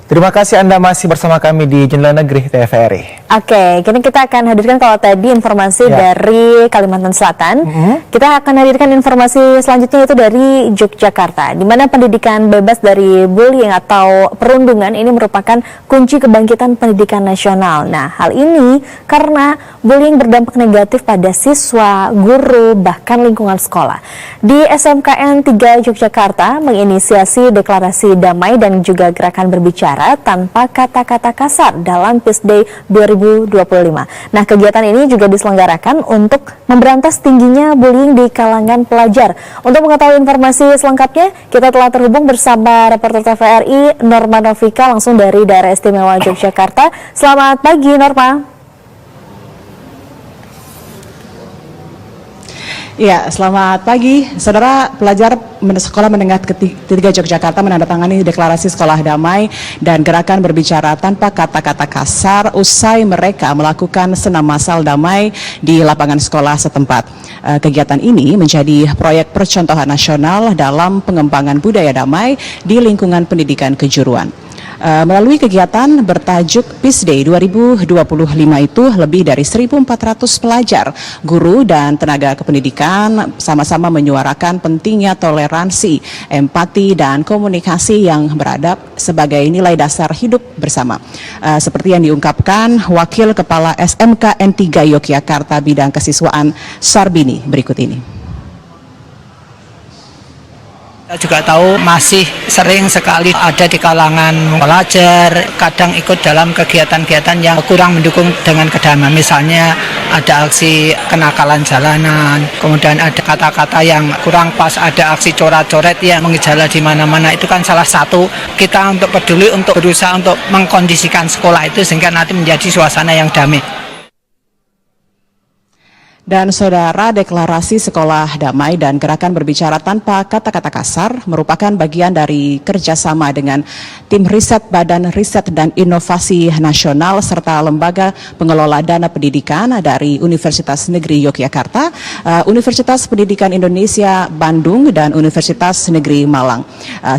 Terima kasih Anda masih bersama kami di Jendela Negeri TVRI. Oke, kini kita akan hadirkan kalau tadi informasi dari Kalimantan Selatan. Kita akan hadirkan informasi selanjutnya itu dari Yogyakarta, di mana pendidikan bebas dari bullying atau perundungan ini merupakan kunci kebangkitan pendidikan nasional. Nah, hal ini karena bullying berdampak negatif pada siswa, guru, bahkan lingkungan sekolah. Di SMKN 3 Yogyakarta menginisiasi deklarasi damai dan juga gerakan berbicara tanpa kata-kata kasar dalam Peace Day 2025. Nah, kegiatan ini juga diselenggarakan untuk memberantas tingginya bullying di kalangan pelajar. Untuk mengetahui informasi selengkapnya, kita telah terhubung bersama reporter TVRI Norma Novika langsung dari Daerah Istimewa Yogyakarta. Selamat pagi, Norma. Ya, selamat pagi. Saudara pelajar Sekolah Menengah Ketiga Yogyakarta menandatangani deklarasi sekolah damai dan gerakan berbicara tanpa kata-kata kasar usai mereka melakukan senam massal damai di lapangan sekolah setempat. Kegiatan ini menjadi proyek percontohan nasional dalam pengembangan budaya damai di lingkungan pendidikan kejuruan. Melalui kegiatan bertajuk Peace Day 2025 itu lebih dari 1.400 pelajar, guru, dan tenaga kependidikan sama-sama menyuarakan pentingnya toleransi, empati, dan komunikasi yang beradab sebagai nilai dasar hidup bersama. Seperti yang diungkapkan Wakil Kepala SMKN 3 Yogyakarta Bidang Kesiswaan Sarbini berikut ini. Kita juga tahu masih sering sekali ada di kalangan pelajar kadang ikut dalam kegiatan-kegiatan yang kurang mendukung dengan kedamaian. Misalnya ada aksi kenakalan jalanan, kemudian ada kata-kata yang kurang pas, ada aksi coret-coret yang mengejala di mana-mana. Itu kan salah satu kita untuk peduli, untuk berusaha untuk mengkondisikan sekolah itu sehingga nanti menjadi suasana yang damai. Dan saudara, deklarasi sekolah damai dan gerakan berbicara tanpa kata-kata kasar merupakan bagian dari kerjasama dengan tim riset Badan Riset dan Inovasi Nasional serta Lembaga Pengelola Dana Pendidikan dari Universitas Negeri Yogyakarta, Universitas Pendidikan Indonesia Bandung, dan Universitas Negeri Malang.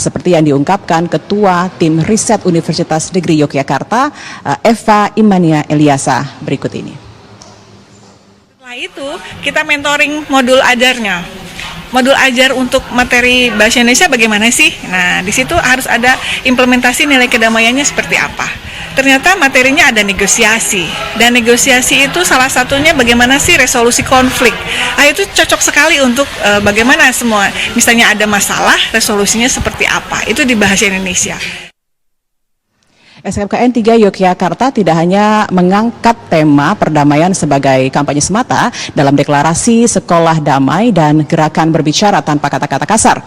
Seperti yang diungkapkan Ketua Tim Riset Universitas Negeri Yogyakarta, Eva Imania Eliasa berikut ini. Setelah itu kita mentoring modul ajarnya. Modul ajar untuk materi bahasa Indonesia bagaimana sih? Nah, di situ harus ada implementasi nilai kedamaiannya seperti apa. Ternyata materinya ada negosiasi. Dan negosiasi itu salah satunya bagaimana sih resolusi konflik. Nah, itu cocok sekali untuk bagaimana semua. Misalnya ada masalah, resolusinya seperti apa. Itu di bahasa Indonesia. SMKN 3 Yogyakarta tidak hanya mengangkat tema perdamaian sebagai kampanye semata dalam deklarasi sekolah damai dan gerakan berbicara tanpa kata-kata kasar.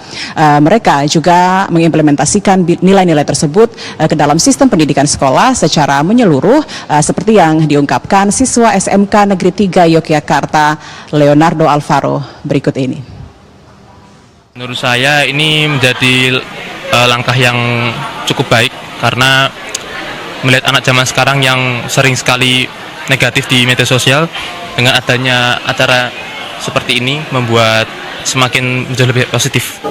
Mereka juga mengimplementasikan nilai-nilai tersebut ke dalam sistem pendidikan sekolah secara menyeluruh, seperti yang diungkapkan siswa SMK Negeri 3 Yogyakarta Leonardo Alvaro berikut ini. Menurut saya ini menjadi langkah yang cukup baik karena melihat anak zaman sekarang yang sering sekali negatif di media sosial, dengan adanya acara seperti ini membuat semakin menjadi lebih positif.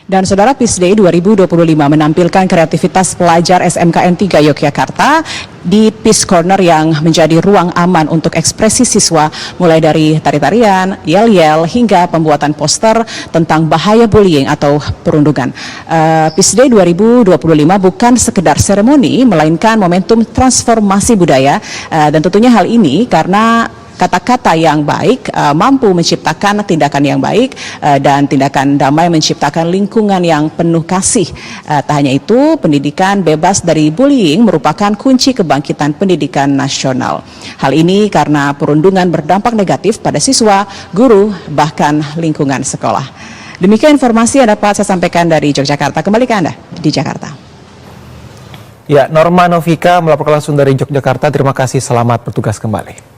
Dan saudara, Peace Day 2025 menampilkan kreativitas pelajar SMKN 3 Yogyakarta di Peace Corner yang menjadi ruang aman untuk ekspresi siswa, mulai dari tari-tarian, yel-yel, hingga pembuatan poster tentang bahaya bullying atau perundungan. Peace Day 2025 bukan sekedar seremoni, melainkan momentum transformasi budaya, dan tentunya hal ini karena kata-kata yang baik mampu menciptakan tindakan yang baik, dan tindakan damai menciptakan lingkungan yang penuh kasih. Tak hanya itu, pendidikan bebas dari bullying merupakan kunci kebangkitan pendidikan nasional. Hal ini karena perundungan berdampak negatif pada siswa, guru, bahkan lingkungan sekolah. Demikian informasi yang dapat saya sampaikan dari Yogyakarta. Kembali ke Anda di Jakarta. Ya, Norma Novika melaporkan langsung dari Yogyakarta. Terima kasih, selamat bertugas kembali.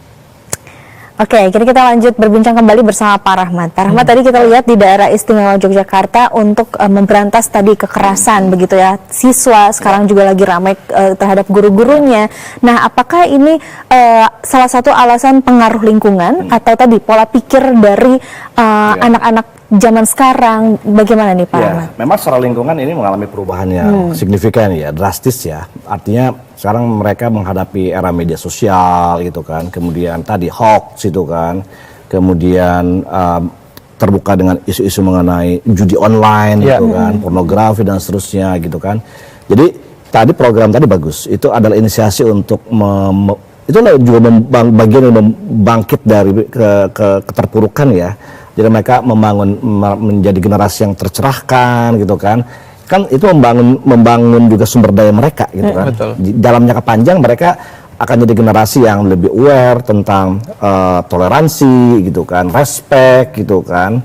Oke, kini kita lanjut berbincang kembali bersama Pak Rahmat. Pak Rahmat, tadi kita lihat di daerah istimewa Yogyakarta untuk memberantas tadi kekerasan begitu ya. Siswa sekarang juga lagi ramai terhadap guru-gurunya. Nah, apakah ini salah satu alasan pengaruh lingkungan atau tadi pola pikir dari anak-anak zaman sekarang? Bagaimana nih Pak Rahmat? Memang secara lingkungan ini mengalami perubahan yang signifikan ya, drastis ya. Artinya sekarang mereka menghadapi era media sosial gitu kan, kemudian tadi hoax itu kan, kemudian terbuka dengan isu-isu mengenai judi online gitu kan, pornografi dan seterusnya gitu kan. Jadi tadi program tadi bagus, itu adalah inisiasi untuk itu juga bagian yang membangkit dari keterpurukan ya. Jadi mereka menjadi generasi yang tercerahkan gitu kan. Kan itu membangun juga sumber daya mereka gitu kan. Betul. Dalam jangka panjang mereka akan jadi generasi yang lebih aware tentang toleransi gitu kan, respect gitu kan.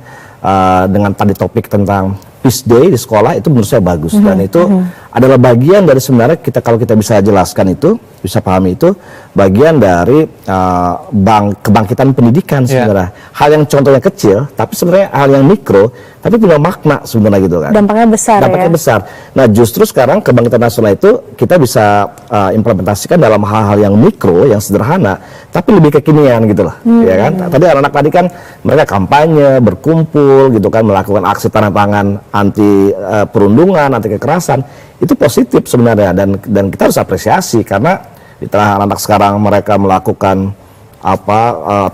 Dengan tadi topik tentang Peace Day di sekolah itu menurut saya bagus dan itu adalah bagian dari sebenarnya kalau kita bisa jelaskan itu, bisa pahami itu bagian dari kebangkitan pendidikan sebenarnya. Hal yang contohnya kecil tapi sebenarnya hal yang mikro tapi punya makna sebenarnya gitu kan. Dampaknya besar. Dampaknya besar. Nah, justru sekarang kebangkitan nasional itu kita bisa implementasikan dalam hal-hal yang mikro, yang sederhana tapi lebih kekinian gitu loh. Ya kan? Tadi anak-anak tadi kan mereka kampanye, berkumpul gitu kan, melakukan aksi tanda tangan anti perundungan, anti kekerasan. Itu positif sebenarnya dan kita harus apresiasi karena di tengah anak-anak sekarang mereka melakukan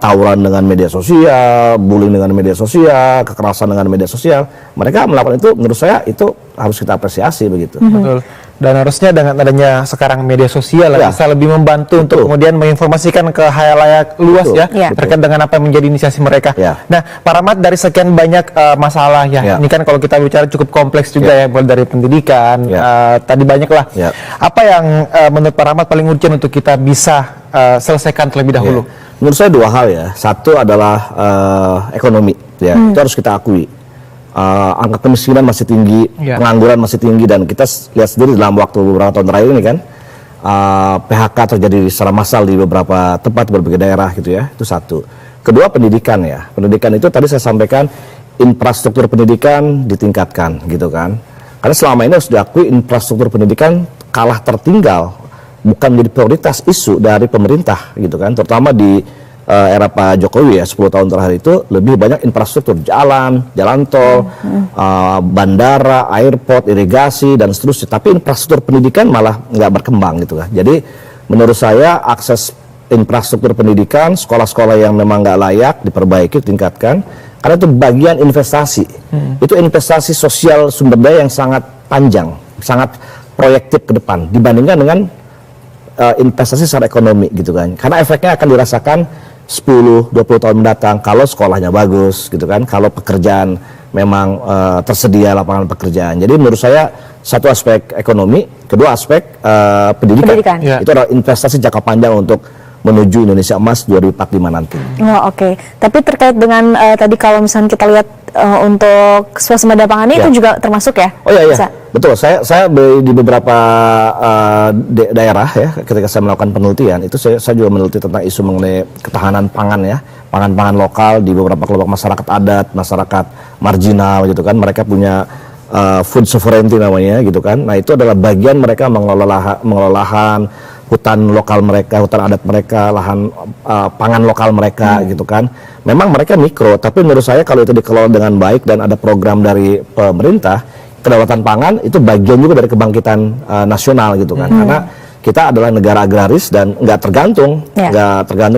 tawuran dengan media sosial, bullying dengan media sosial, kekerasan dengan media sosial. Mereka melakukan itu, menurut saya itu harus kita apresiasi begitu. Betul. Dan harusnya dengan adanya sekarang media sosial bisa lebih membantu untuk kemudian menginformasikan ke khalayak luas terkait dengan apa yang menjadi inisiasi mereka. Nah, Pak Rahmat, dari sekian banyak masalah ini kan kalau kita bicara cukup kompleks juga ya, mulai dari pendidikan, tadi banyak lah. Apa yang menurut Pak Rahmat paling urgent untuk kita bisa selesaikan terlebih dahulu? Menurut saya dua hal ya. Satu adalah ekonomi, itu harus kita akui. Angka kemiskinan masih tinggi, pengangguran masih tinggi, dan kita lihat sendiri dalam waktu beberapa tahun terakhir ini kan PHK terjadi secara massal di beberapa tempat, berbagai daerah gitu ya. Itu satu. Kedua, pendidikan ya. Pendidikan itu tadi saya sampaikan infrastruktur pendidikan ditingkatkan gitu kan. Karena selama ini harus diakui infrastruktur pendidikan kalah tertinggal, bukan menjadi prioritas isu dari pemerintah gitu kan, terutama di era Pak Jokowi ya 10 tahun terakhir itu lebih banyak infrastruktur jalan tol, bandara, airport, irigasi dan seterusnya. Tapi infrastruktur pendidikan malah nggak berkembang gitu kan. Jadi menurut saya akses infrastruktur pendidikan, sekolah-sekolah yang memang nggak layak diperbaiki, tingkatkan. Karena itu bagian investasi. Itu investasi sosial sumber daya yang sangat panjang, sangat proyektif ke depan dibandingkan dengan investasi secara ekonomi gitu kan. Karena efeknya akan dirasakan 10-20 tahun mendatang kalau sekolahnya bagus gitu kan, kalau pekerjaan memang tersedia lapangan pekerjaan. Jadi menurut saya satu aspek ekonomi, kedua aspek pendidikan. Itu adalah investasi jangka panjang untuk menuju Indonesia Emas 2045 nanti. Oke. Tapi terkait dengan tadi kalau misalnya kita lihat untuk swasembada pangannya itu juga termasuk ya? Oh iya, betul. Saya di beberapa daerah ya, ketika saya melakukan penelitian itu saya juga meneliti tentang isu mengenai ketahanan pangan ya, pangan lokal di beberapa kelompok masyarakat adat, masyarakat marginal gitu kan. Mereka punya food sovereignty namanya gitu kan. Nah, itu adalah bagian mereka mengelola lahan, hutan lokal mereka, hutan adat mereka, lahan pangan lokal mereka gitu kan. Memang mereka mikro, tapi menurut saya kalau itu dikelola dengan baik dan ada program dari pemerintah, kedaulatan pangan itu bagian juga dari kebangkitan nasional gitu kan. Karena kita adalah negara agraris dan nggak tergantung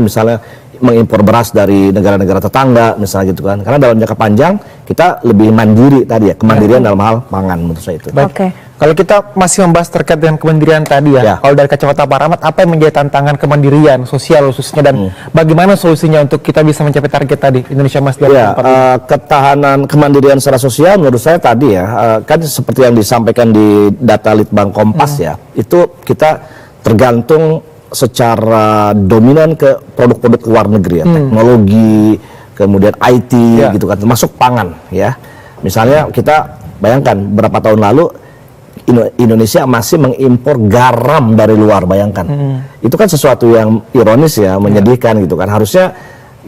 misalnya mengimpor beras dari negara-negara tetangga misalnya gitu kan. Karena dalam jangka panjang kita lebih mandiri tadi ya, kemandirian dalam hal pangan menurut saya itu. Kalau kita masih membahas terkait dengan kemandirian tadi kalau dari kacamata Pak Rahmat, apa yang menjadi tantangan kemandirian sosial khususnya dan bagaimana solusinya untuk kita bisa mencapai target tadi Indonesia Emas 2045? Ketahanan kemandirian secara sosial menurut saya tadi kan seperti yang disampaikan di data Litbang Kompas itu kita tergantung secara dominan ke produk-produk luar negeri ya, teknologi, kemudian IT gitu kan, termasuk pangan ya. Misalnya kita bayangkan berapa tahun lalu Indonesia masih mengimpor garam dari luar, bayangkan. Itu kan sesuatu yang ironis ya, menyedihkan gitu kan. Harusnya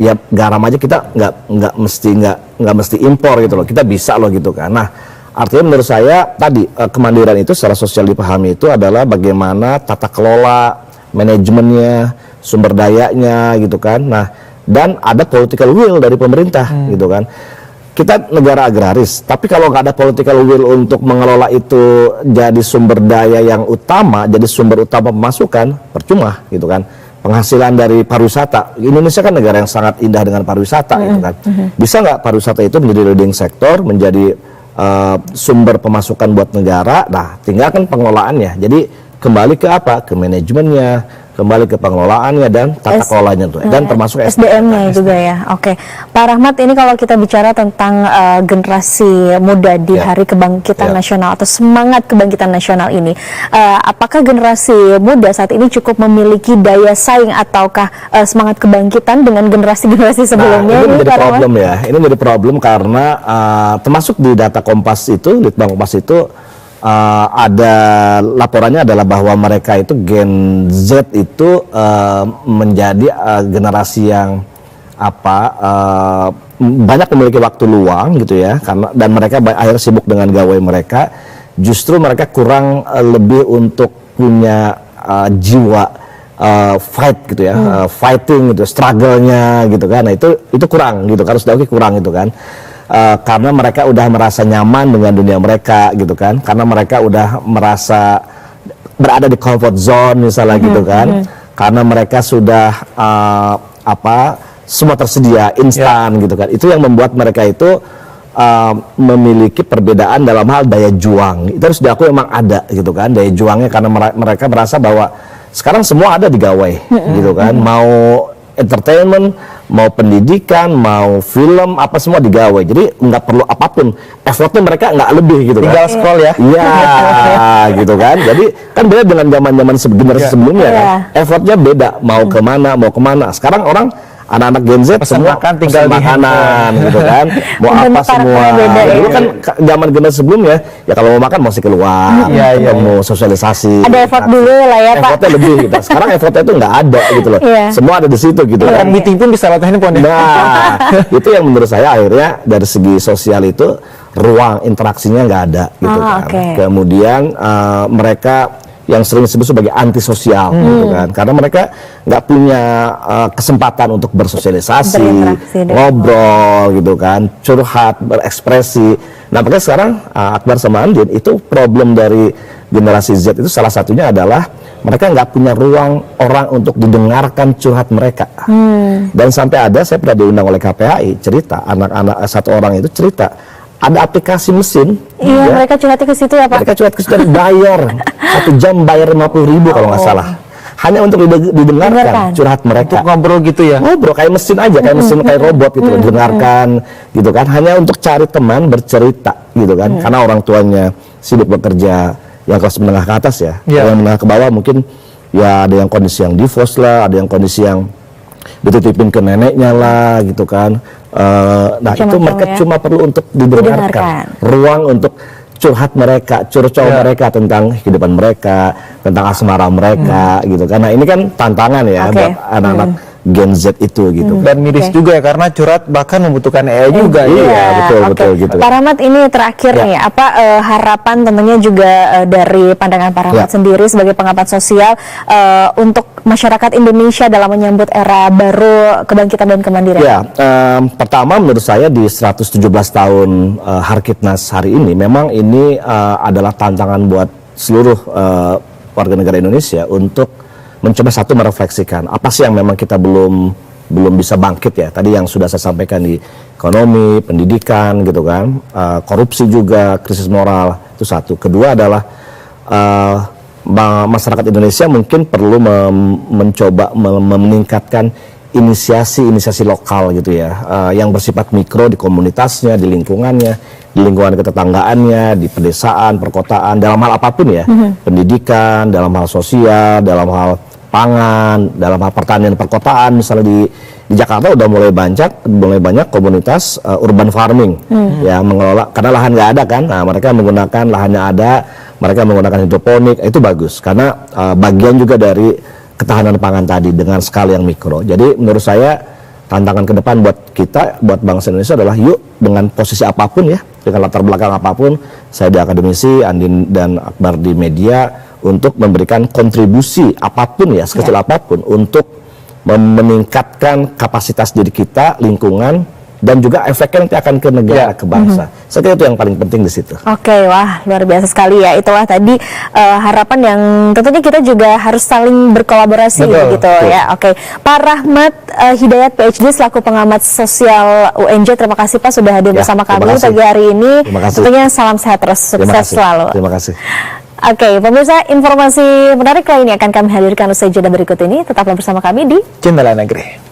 ya garam aja kita nggak mesti impor gitu loh, kita bisa loh gitu kan. Nah, artinya menurut saya tadi kemandirian itu secara sosial dipahami itu adalah bagaimana tata kelola, manajemennya, sumber dayanya gitu kan. Nah, dan ada political will dari pemerintah gitu kan. Kita negara agraris, tapi kalau nggak ada political will untuk mengelola itu jadi sumber daya yang utama, jadi sumber utama pemasukan, percuma gitu kan. Penghasilan dari pariwisata, Indonesia kan negara yang sangat indah dengan pariwisata gitu kan. Bisa nggak pariwisata itu menjadi leading sektor, menjadi sumber pemasukan buat negara? Nah, tinggal kan pengelolaannya. Jadi kembali ke apa? Ke manajemennya, kembali ke pengelolaannya dan tata kelolanya tuh, dan termasuk SDM-nya juga ya. Oke, Pak Rahmat, ini kalau kita bicara tentang generasi muda di Hari Kebangkitan Nasional atau semangat kebangkitan nasional ini, apakah generasi muda saat ini cukup memiliki daya saing ataukah semangat kebangkitan dengan generasi-generasi sebelumnya? Nah, ini menjadi problem ya. Ini menjadi problem karena termasuk di data Kompas itu, Litbang Kompas itu. Ada laporannya adalah bahwa mereka itu Gen Z itu menjadi generasi yang banyak memiliki waktu luang gitu ya, karena dan mereka akhirnya sibuk dengan gawai mereka. Justru mereka kurang lebih untuk punya jiwa fight gitu ya, fighting gitu, struggle-nya gitu kan. Nah, itu kurang gitu, harus diakui kurang gitu kan. Karena mereka udah merasa nyaman dengan dunia mereka gitu kan, karena mereka udah merasa berada di comfort zone misalnya gitu kan, karena mereka sudah semua tersedia instan gitu kan. Itu yang membuat mereka itu memiliki perbedaan dalam hal daya juang. Itu harus diakui memang ada gitu kan, daya juangnya, karena mereka merasa bahwa sekarang semua ada di gawai gitu kan, mau entertainment, mau pendidikan, mau film, apa semua digawai. Jadi nggak perlu apapun, effortnya mereka nggak lebih gitu kan. Tinggal scroll ya. Iya, gitu kan. Jadi kan beda dengan zaman-zaman generasi sebelumnya kan. Effortnya beda, mau kemana. Sekarang orang anak-anak Gen Z pesan semua makan tinggal di makanan gitu kan, mau apa semua. Dulu kan zaman generasi sebelumnya ya kalau mau makan mesti keluar, mau sosialisasi. Ada effort dulu lah ya Pak. Effortnya lebih gitu. Sekarang effortnya itu nggak ada gitu loh. Semua ada di situ gitu kan. Meeting pun bisa lewat handphone ya. Nah, itu yang menurut saya akhirnya dari segi sosial itu ruang interaksinya nggak ada gitu kan. Kemudian mereka yang sering disebut sebagai antisosial gitu kan, karena mereka nggak punya kesempatan untuk bersosialisasi, ngobrol gitu kan, curhat, berekspresi. Nah, makanya sekarang Akbar sama Andin itu problem dari generasi Z itu salah satunya adalah mereka nggak punya ruang orang untuk didengarkan curhat mereka. Dan sampai ada, saya pernah diundang oleh KPAI, cerita anak-anak satu orang itu cerita ada aplikasi mesin. Iya, mereka curhatnya ke situ ya Pak. Mereka curhat ke situ, bayar 1 jam bayar 50.000 kalau nggak salah. Hanya untuk didengarkan curhat mereka. Untuk ngobrol gitu ya? Ngobrol kayak mesin aja, kayak mesin kayak robot gitu, didengarkan gitu kan. Hanya untuk cari teman bercerita gitu kan. Karena orang tuanya sibuk bekerja, yang kelas menengah ke atas ya. Yang menengah ke bawah mungkin ya ada yang kondisi yang divorce lah, ada yang kondisi yang dititipin ke neneknya lah gitu kan. Nah itu mereka cuma perlu untuk didengarkan, ruang untuk curhat mereka, curcol mereka tentang kehidupan mereka, tentang asmara mereka gitu. Karena ini kan tantangan ya buat anak-anak Gen Z itu gitu. Dan miris juga ya, karena curhat bahkan membutuhkan AI juga. Iya, betul gitu. Pak Rahmat, ini terakhir nih, apa harapan tentunya juga dari pandangan Pak Rahmat sendiri sebagai pengamat sosial untuk masyarakat Indonesia dalam menyambut era baru kebangkitan dan kemandirian? Ya, pertama menurut saya di 117 tahun Harkitnas hari ini, memang ini adalah tantangan buat seluruh warga negara Indonesia untuk mencoba satu merefleksikan apa sih yang memang kita belum bisa bangkit ya. Tadi yang sudah saya sampaikan di ekonomi, pendidikan gitu kan, korupsi juga, krisis moral, itu satu. Kedua adalah masyarakat Indonesia mungkin perlu mencoba meningkatkan inisiasi lokal gitu ya, yang bersifat mikro di komunitasnya, di lingkungannya, di lingkungan ketetanggaannya, di pedesaan, perkotaan, dalam hal apapun ya, pendidikan, dalam hal sosial, dalam hal pangan, dalam hal pertanian perkotaan. Misalnya di Jakarta udah mulai banyak komunitas urban farming ya, mengelola karena lahan nggak ada kan. Nah, mereka menggunakan lahannya ada, mereka menggunakan hidroponik, itu bagus karena bagian juga dari ketahanan pangan tadi dengan skala yang mikro. Jadi menurut saya tantangan ke depan buat kita, buat bangsa Indonesia adalah yuk dengan posisi apapun ya, dengan latar belakang apapun, saya di akademisi, Andin dan Akbar di media, untuk memberikan kontribusi apapun ya, sekecil apapun untuk meningkatkan kapasitas diri kita, lingkungan, dan juga efeknya nanti akan ke negara, ke bangsa. Saya kira itu yang paling penting di situ. Oke, wah luar biasa sekali ya. Itulah tadi harapan yang tentunya kita juga harus saling berkolaborasi begitu ya. Oke, Pak Rahmat Hidayat PhD selaku pengamat sosial UNJ, terima kasih Pak sudah hadir bersama kami pagi hari ini. Tentunya salam sehat terus, sukses selalu. Terima kasih. Oke, pemirsa, informasi menarik lainnya akan kami hadirkan usai jeda berikut ini. Tetaplah bersama kami di Jendela Negeri.